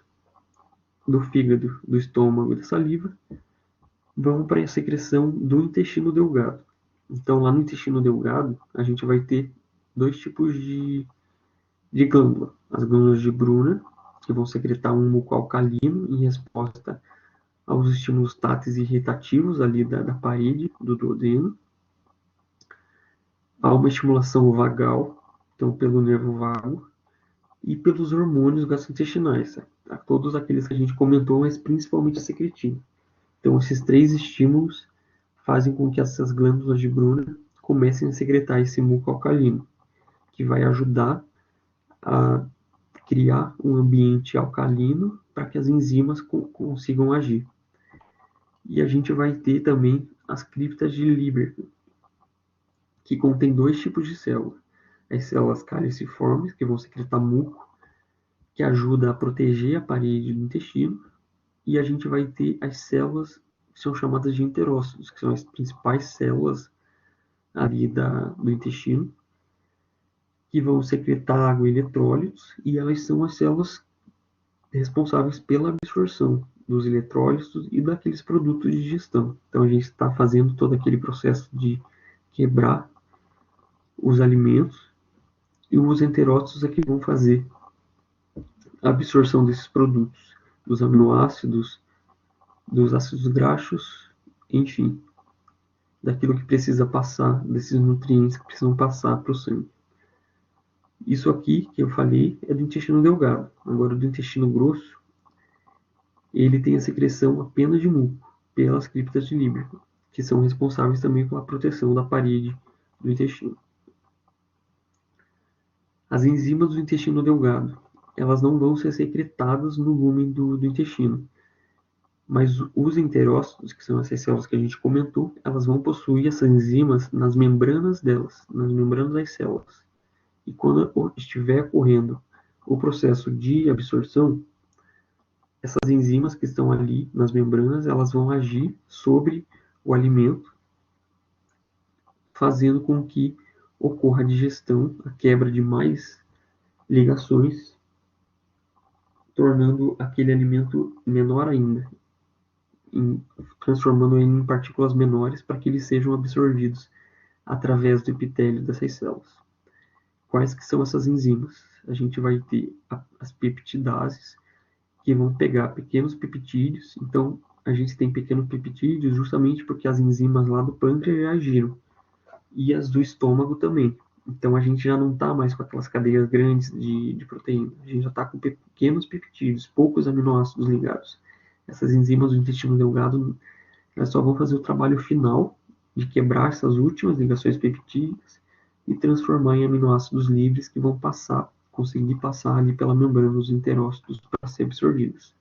do fígado, do estômago e da saliva, vamos para a secreção do intestino delgado. Então, lá no intestino delgado, a gente vai ter dois tipos de glândula. As glândulas de Brunner, que vão secretar um muco alcalino em resposta aos estímulos táteis irritativos ali da parede do duodeno. Há uma estimulação vagal, então pelo nervo vago, e pelos hormônios gastrointestinais, todos aqueles que a gente comentou, mas principalmente a secretina. Então, esses três estímulos fazem com que essas glândulas de Brunner comecem a secretar esse muco alcalino, que vai ajudar a criar um ambiente alcalino para que as enzimas consigam agir. E a gente vai ter também as criptas de Lieberman, que contém dois tipos de células. As células caliciformes, que vão secretar muco, que ajuda a proteger a parede do intestino, e a gente vai ter as células que são chamadas de enterócitos, que são as principais células ali do intestino, que vão secretar água e eletrólitos, e elas são as células responsáveis pela absorção dos eletrólitos e daqueles produtos de digestão. Então a gente está fazendo todo aquele processo de quebrar os alimentos, e os enterócitos é que vão fazer a absorção desses produtos, dos aminoácidos, dos ácidos graxos, enfim, daquilo que precisa passar, desses nutrientes que precisam passar para o sangue. Isso aqui que eu falei é do intestino delgado. Agora, do intestino grosso, ele tem a secreção apenas de muco, pelas criptas de Lieberman, que são responsáveis também pela proteção da parede do intestino. As enzimas do intestino delgado, elas não vão ser secretadas no lumen do intestino, mas os enterócitos, que são essas células que a gente comentou, elas vão possuir essas enzimas nas membranas delas, nas membranas das células. E quando estiver ocorrendo o processo de absorção, essas enzimas que estão ali nas membranas, elas vão agir sobre o alimento, fazendo com que ocorra a digestão, a quebra de mais ligações, tornando aquele alimento menor ainda, transformando ele em partículas menores para que eles sejam absorvidos através do epitélio dessas células. Quais que são essas enzimas? A gente vai ter as peptidases, que vão pegar pequenos peptídeos. Então, a gente tem pequenos peptídeos justamente porque as enzimas lá do pâncreas já agiram. E as do estômago também. Então, a gente já não está mais com aquelas cadeias grandes de proteína. A gente já está com pequenos peptídeos, poucos aminoácidos ligados. Essas enzimas do intestino delgado, elas só vão fazer o trabalho final de quebrar essas últimas ligações peptídicas e transformar em aminoácidos livres que vão conseguir passar ali pela membrana dos enterócitos para ser absorvidos.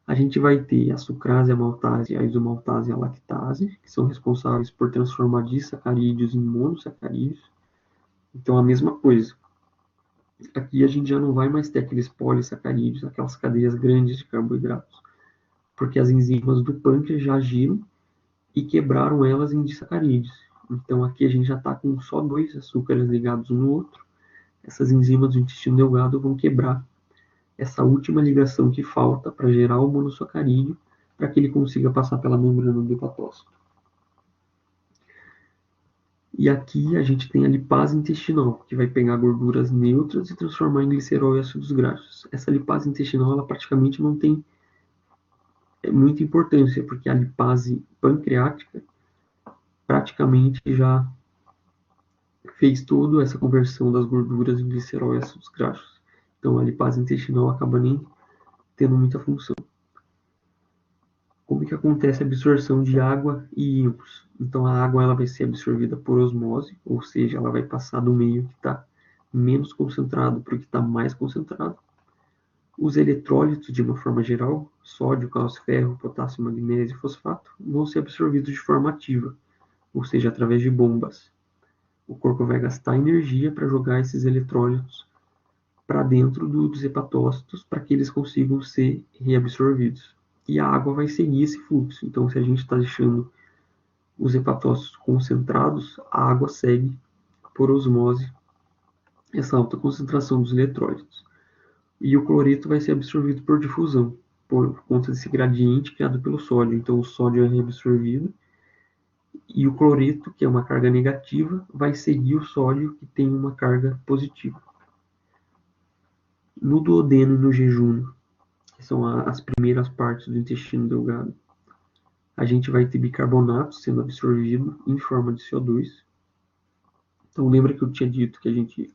A gente vai ter a sucrase, a maltase, a isomaltase e a lactase, que são responsáveis por transformar disacarídeos em monossacarídeos. Então, a mesma coisa. Aqui a gente já não vai mais ter aqueles polissacarídeos, aquelas cadeias grandes de carboidratos, porque as enzimas do pâncreas já agiram e quebraram elas em disacarídeos. Então, aqui a gente já está com só 2 açúcares ligados um no outro. Essas enzimas do intestino delgado vão quebrar essa última ligação que falta para gerar o monossacarídeo, para que ele consiga passar pela membrana do hepatócito. E aqui a gente tem a lipase intestinal, que vai pegar gorduras neutras e transformar em glicerol e ácidos graxos. Essa lipase intestinal, ela praticamente não tem muita importância, porque a lipase pancreática praticamente já fez toda essa conversão das gorduras em glicerol e ácidos graxos. Então a lipase intestinal acaba nem tendo muita função. Como que acontece a absorção de água e íons? Então a água ela vai ser absorvida por osmose, ou seja, ela vai passar do meio que está menos concentrado para o que está mais concentrado. Os eletrólitos, de uma forma geral, sódio, cálcio, ferro, potássio, magnésio e fosfato, vão ser absorvidos de forma ativa, ou seja, através de bombas. O corpo vai gastar energia para jogar esses eletrólitos para dentro dos hepatócitos para que eles consigam ser reabsorvidos. E a água vai seguir esse fluxo. Então, se a gente está deixando os hepatócitos concentrados, a água segue por osmose essa alta concentração dos eletrólitos. E o cloreto vai ser absorvido por difusão, por conta desse gradiente criado pelo sódio. Então, o sódio é reabsorvido e o cloreto, que é uma carga negativa, vai seguir o sódio, que tem uma carga positiva. No duodeno e no jejum, que são as primeiras partes do intestino delgado, a gente vai ter bicarbonato sendo absorvido em forma de CO2. Então, lembra que eu tinha dito que a gente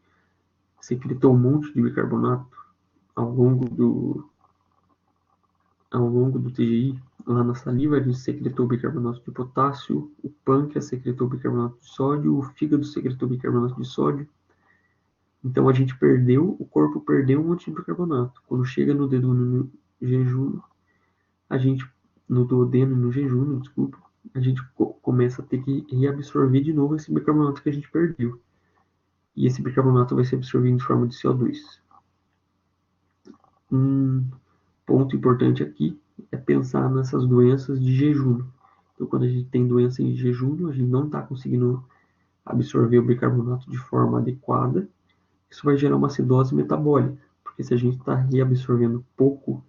secretou um monte de bicarbonato ao longo do TGI? Lá na saliva, a gente secretou bicarbonato de potássio, o pâncreas secretou bicarbonato de sódio, o fígado secretou bicarbonato de sódio. Então, o corpo perdeu um monte de bicarbonato. Quando chega no duodeno e no jejum, a gente começa a ter que reabsorver de novo esse bicarbonato que a gente perdeu. E esse bicarbonato vai ser absorvido em forma de CO2. Um ponto importante aqui é pensar nessas doenças de jejum. Então, quando a gente tem doença em jejum, a gente não está conseguindo absorver o bicarbonato de forma adequada. Isso vai gerar uma acidose metabólica, porque se a gente está reabsorvendo pouco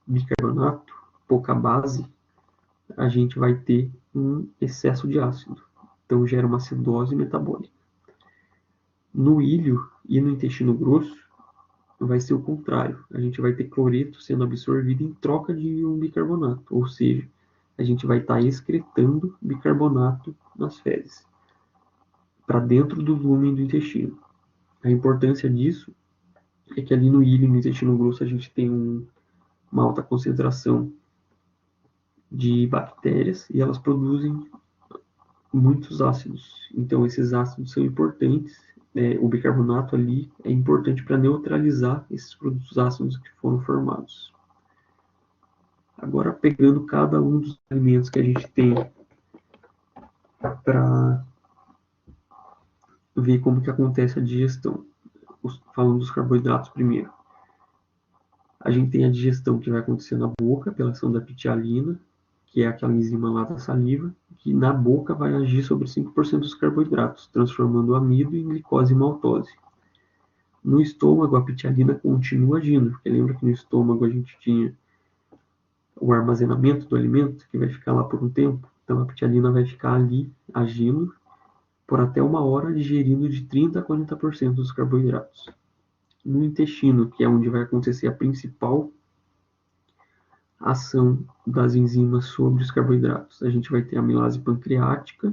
bicarbonato, pouca base, a gente vai ter um excesso de ácido. Então gera uma acidose metabólica. No ilho e no intestino grosso, vai ser o contrário. A gente vai ter cloreto sendo absorvido em troca de um bicarbonato, ou seja, a gente vai estar excretando bicarbonato nas fezes, para dentro do lumen do intestino. A importância disso é que ali no ilho e no intestino grosso a gente tem uma alta concentração de bactérias e elas produzem muitos ácidos. Então, esses ácidos são importantes. O bicarbonato ali é importante para neutralizar esses produtos ácidos que foram formados. Agora, pegando cada um dos alimentos que a gente tem para ver como que acontece a digestão. Falando dos carboidratos primeiro. A gente tem a digestão que vai acontecer na boca, pela ação da pitialina, que é aquela enzima lá da saliva, que na boca vai agir sobre 5% dos carboidratos, transformando o amido em glicose e maltose. No estômago, a pitialina continua agindo, porque lembra que no estômago a gente tinha o armazenamento do alimento, que vai ficar lá por um tempo. Então a pitialina vai ficar ali agindo por até 1 hora, digerindo de 30% a 40% dos carboidratos. No intestino, que é onde vai acontecer a principal ação das enzimas sobre os carboidratos, a gente vai ter a amilase pancreática,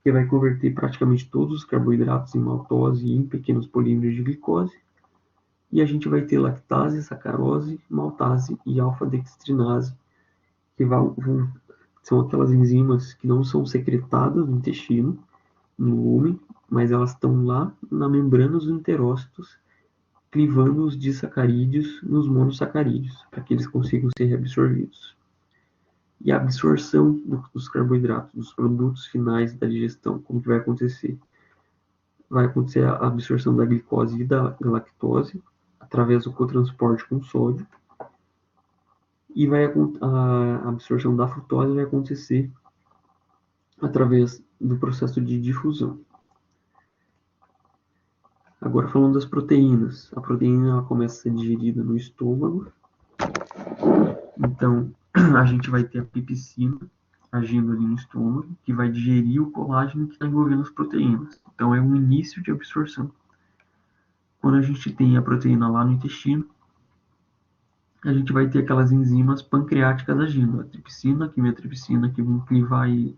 que vai converter praticamente todos os carboidratos em maltose e em pequenos polímeros de glicose, e a gente vai ter lactase, sacarose, maltase e alfa-dextrinase, que são aquelas enzimas que não são secretadas no intestino, no lumen, mas elas estão lá na membrana dos enterócitos, clivando os disacarídeos nos monossacarídeos, para que eles consigam ser reabsorvidos. E a absorção dos carboidratos, dos produtos finais da digestão, como que vai acontecer? Vai acontecer a absorção da glicose e da lactose, através do cotransporte com sódio, e a absorção da frutose vai acontecer através do processo de difusão. Agora falando das proteínas. A proteína ela começa a ser digerida no estômago. Então, a gente vai ter a pepsina agindo ali no estômago, que vai digerir o colágeno que está envolvendo as proteínas. Então, é um início de absorção. Quando a gente tem a proteína lá no intestino, a gente vai ter aquelas enzimas pancreáticas agindo. A tripsina, a quimiotripsina, que vão clivar em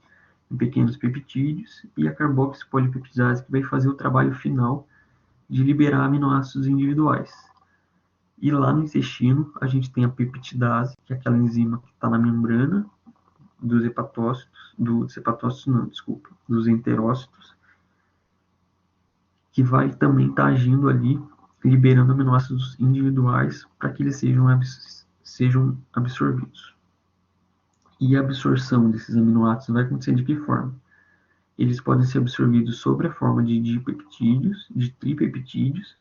pequenos peptídeos, e a carboxipolipeptidase, que vai fazer o trabalho final de liberar aminoácidos individuais. E lá no intestino, a gente tem a peptidase, que é aquela enzima que está na membrana dos dos enterócitos, que vai também estar agindo ali, liberando aminoácidos individuais para que eles sejam absorvidos. E a absorção desses aminoácidos vai acontecer de que forma? Eles podem ser absorvidos sob a forma de dipeptídeos, de tripeptídeos,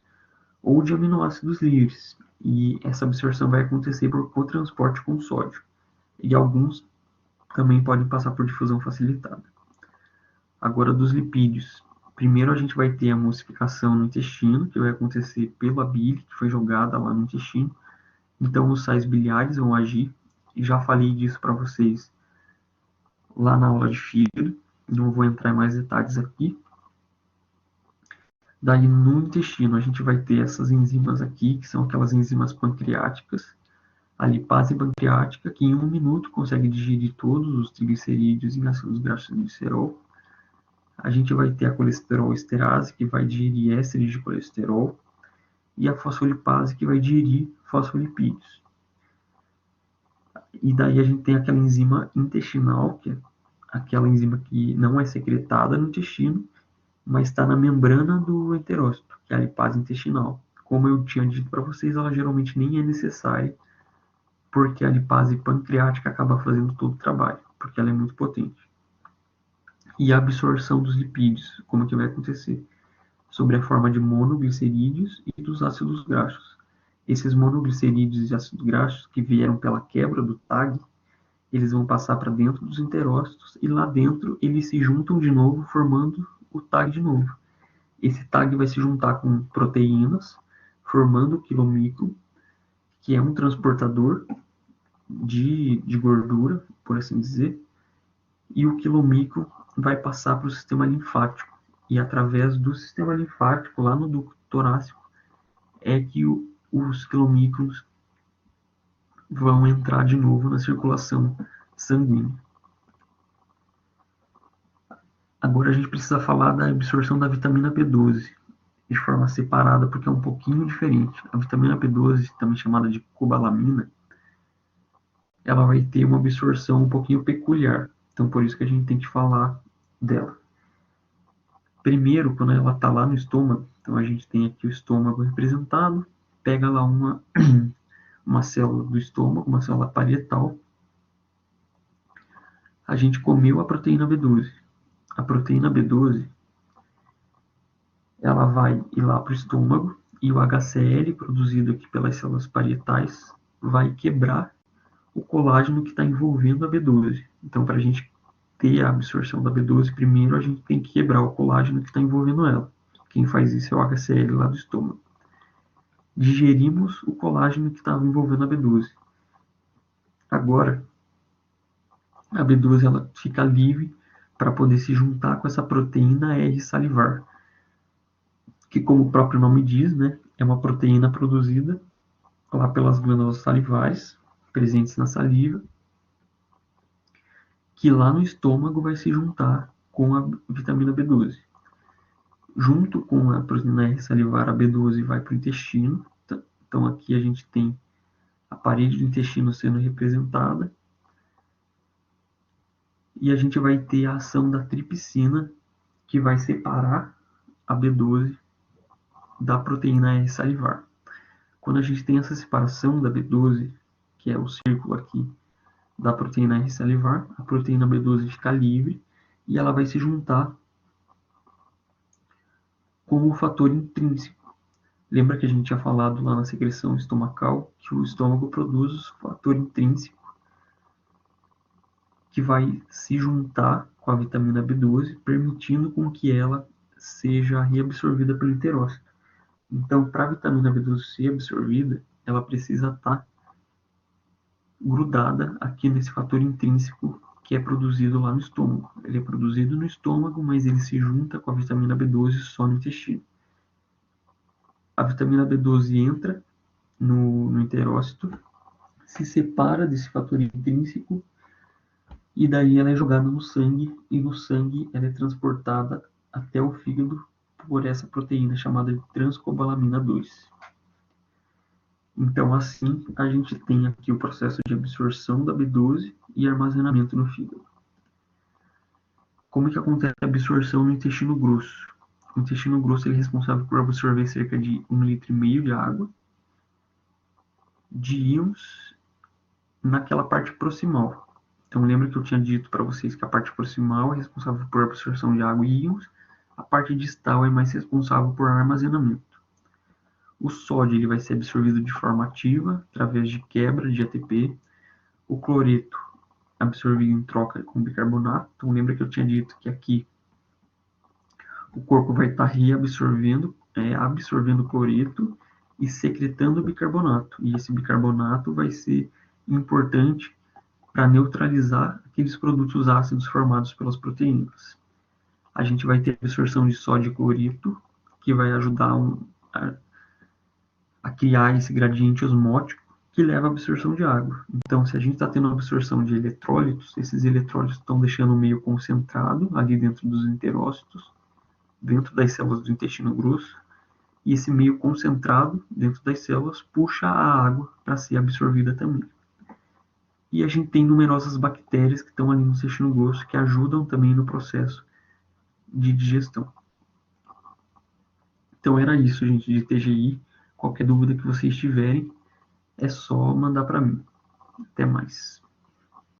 ou de aminoácidos livres. E essa absorção vai acontecer por cotransporte com sódio. E alguns também podem passar por difusão facilitada. Agora, dos lipídios. Primeiro a gente vai ter a emulsificação no intestino, que vai acontecer pela bile, que foi jogada lá no intestino. Então, os sais biliares vão agir. E já falei disso para vocês lá na aula de fígado. Não vou entrar em mais detalhes aqui. Daí, no intestino, a gente vai ter essas enzimas aqui, que são aquelas enzimas pancreáticas, a lipase pancreática, que em 1 minuto consegue digerir todos os triglicerídeos e ácidos graxos de glicerol. A gente vai ter a colesterol esterase, que vai digerir ésteres de colesterol, e a fosfolipase, que vai digerir fosfolipídios. E daí a gente tem aquela enzima intestinal, que é aquela enzima que não é secretada no intestino, mas está na membrana do enterócito, que é a lipase intestinal. Como eu tinha dito para vocês, ela geralmente nem é necessária, porque a lipase pancreática acaba fazendo todo o trabalho, porque ela é muito potente. E a absorção dos lipídios, como que vai acontecer? Sobre a forma de monoglicerídeos e dos ácidos graxos. Esses monoglicerídeos e ácidos graxos que vieram pela quebra do TAG, eles vão passar para dentro dos enterócitos e lá dentro eles se juntam de novo, formando o TAG de novo. Esse TAG vai se juntar com proteínas, formando o quilomicro, que é um transportador de gordura, por assim dizer, e o quilomicro vai passar para o sistema linfático. E através do sistema linfático, lá no ducto torácico, é que os quilomicros vão entrar de novo na circulação sanguínea. Agora a gente precisa falar da absorção da vitamina B12 de forma separada, porque é um pouquinho diferente. A vitamina B12, também chamada de cobalamina, ela vai ter uma absorção um pouquinho peculiar. Então, por isso que a gente tem que falar dela. Primeiro, quando ela está lá no estômago, então a gente tem aqui o estômago representado, pega lá uma célula do estômago, uma célula parietal, a gente comeu a proteína B12. A proteína B12, ela vai ir lá para o estômago e o HCl produzido aqui pelas células parietais vai quebrar o colágeno que está envolvendo a B12. Então, para a gente ter a absorção da B12, primeiro a gente tem que quebrar o colágeno que está envolvendo ela. Quem faz isso é o HCl lá do estômago. Digerimos o colágeno que estava envolvendo a B12. Agora, a B12 ela fica livre para poder se juntar com essa proteína R salivar, que, como o próprio nome diz, né, é uma proteína produzida lá pelas glândulas salivares, presentes na saliva, que lá no estômago vai se juntar com a vitamina B12. Junto com a proteína R salivar, a B12 vai para o intestino. Então aqui a gente tem a parede do intestino sendo representada. E a gente vai ter a ação da tripsina, que vai separar a B12 da proteína R salivar. Quando a gente tem essa separação da B12, que é o círculo aqui da proteína R salivar, a proteína B12 fica livre e ela vai se juntar com o fator intrínseco. Lembra que a gente tinha falado lá na secreção estomacal que o estômago produz o fator intrínseco que vai se juntar com a vitamina B12, permitindo com que ela seja reabsorvida pelo enterócito. Então, para a vitamina B12 ser absorvida, ela precisa estar grudada aqui nesse fator intrínseco que é produzido lá no estômago. Ele é produzido no estômago, mas ele se junta com a vitamina B12 só no intestino. A vitamina B12 entra no enterócito, se separa desse fator intrínseco e daí ela é jogada no sangue e no sangue ela é transportada até o fígado por essa proteína chamada de transcobalamina 2. Então, assim, a gente tem aqui o processo de absorção da B12 e armazenamento no fígado. Como é que acontece a absorção no intestino grosso? O intestino grosso ele é responsável por absorver cerca de 1,5 litro de água, de íons, naquela parte proximal. Então, lembra que eu tinha dito para vocês que a parte proximal é responsável por absorção de água e íons, a parte distal é mais responsável por armazenamento. O sódio ele vai ser absorvido de forma ativa, através de quebra de ATP. O cloreto absorvido em troca com bicarbonato. Então, lembra que eu tinha dito que aqui o corpo vai estar reabsorvendo, absorvendo cloreto e secretando bicarbonato. E esse bicarbonato vai ser importante para neutralizar aqueles produtos ácidos formados pelas proteínas. A gente vai ter absorção de sódio e cloreto, que vai ajudar a criar esse gradiente osmótico que leva à absorção de água. Então, se a gente está tendo absorção de eletrólitos, esses eletrólitos estão deixando o meio concentrado ali dentro dos enterócitos, dentro das células do intestino grosso, e esse meio concentrado dentro das células puxa a água para ser absorvida também. E a gente tem numerosas bactérias que estão ali no intestino grosso que ajudam também no processo de digestão. Então era isso, gente, de TGI. Qualquer dúvida que vocês tiverem, é só mandar para mim. Até mais.